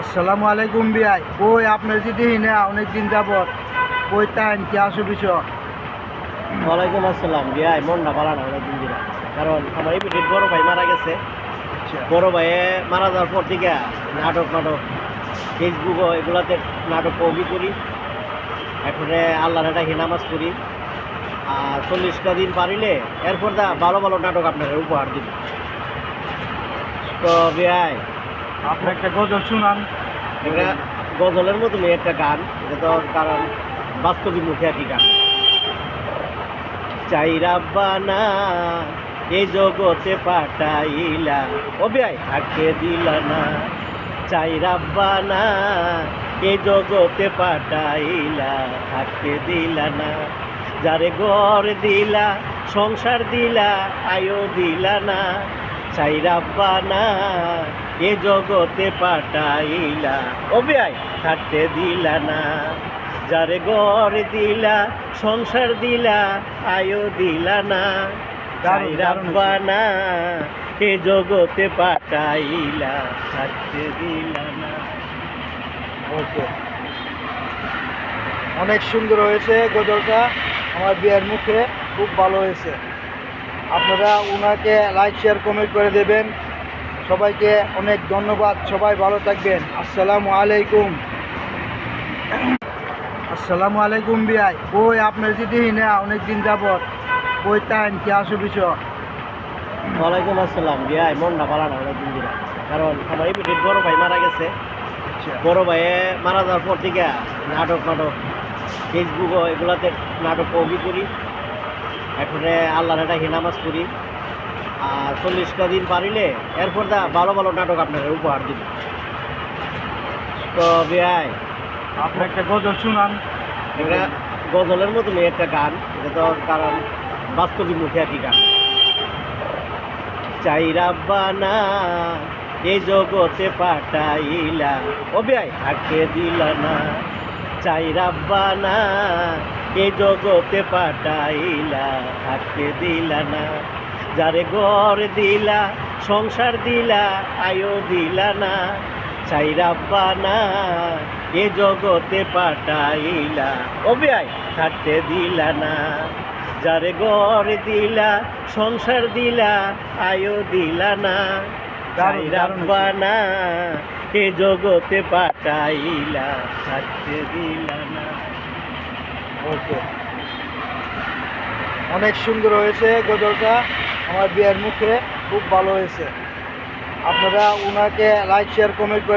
আসসালামু আলাইকুম বিয়াই কই আপনার যদি না অনেক দিন যাবত কই তাইন কি আসো বিষয়। ওয়ালাইকুম আসসালাম বিয়াই মনটা ভালো না অনেকদিন ধরে, কারণ আমার ইমিডিয়েট বড় ভাই মারা গেছে। বড় ভাইয়ে মারা যাওয়ার পর থেকে নাটক ফেসবুক এগুলাতে নাটক কবি করি, এরপরে আল্লাহর ডাকি নামাজ পড়ি। আর 40টা দিন পারিলে এরপর ভালো ভালো নাটক আপনার উপহার দিব। তো বিয়াই আপনি একটা গজল শুনান। এটা গজলের মতনই একটা গান, এটা তো কারণ বাস্তবিক মুখে একই গান। চাই রাব্বানা এই জগতে পাঠাইলা, ও বিয়াই থাকতে দিলা না। চাই রাব্বানা এই জগতে পাঠাইলা, থাকতে দিলা না। যারে ঘর দিলা সংসার দিলা আয়ো দিলা না। চাই রাব্বানা এ জগতে পাঠাইলা, ও বিয়াই থাকতে দিলা না। যারে ঘর দিলা সংসার দিলা আয়ো দিলা না। চাই রাব্বানা এ জগতে পাঠাইলা, থাকতে দিলা না। ওকে, অনেক সুন্দর হয়েছে গজলটা, আমার বিয়ের মুখে খুব ভালো হয়েছে। আপনারা ওনাকে লাইক শেয়ার কমেন্ট করে দেবেন। সবাইকে অনেক ধন্যবাদ, সবাই ভালো থাকবেন। আসসালামু আলাইকুম। আসসালামু আলাইকুম বিয়াই কই আপনার যদি না অনেক দিন যাবত কই তাইন কি আসো বিষয়। ওয়ালাইকুম আসসালাম বিয়াই মনটা ভালো না অনেকদিন ধরে, কারণ আমার ইমিডিয়েট বড় ভাই মারা গেছে। বড় ভাইয়ে মারা যাওয়ার পর থেকে নাটক ফেসবুক এগুলাতে নাটক কবি করি, এরপরে আল্লাহর ডাকি নামাজ পড়ি। আর 40টা দিন পারিলে এরপর ভালো ভালো নাটক আপনার উপহার দিব। তো বিয়াই আপনি একটা গজল শুনান। এটা গজলের মতনই একটা গান, এটা তো কারণ বাস্তবিক মুখে একই গান। চাই রাব্বানা এই জগতে পাঠাইলা, ও বিয়াই থাকতে দিলা না। চাই রাব্বানা এই জগতে পাঠাইলা, থাকতে দিলা না। যারে ঘর দিলা সংসার দিলা আয়ো দিলা না। চাই রাব্বানা এ জগতে পাঠাইলা, ও বিয়াই থাকতে দিলা না। যারে ঘর দিলা সংসার দিলা আয়ো দিলা না। চাই রাব্বানা এ জগতে পাঠাইলা, থাকতে দিলা না। ওকে, অনেক সুন্দর হয়েছে গজলটা, আমার বিয়ের মুখে খুব ভালো হয়েছে। আপনারা ওনাকে লাইক শেয়ার কমেন্ট করে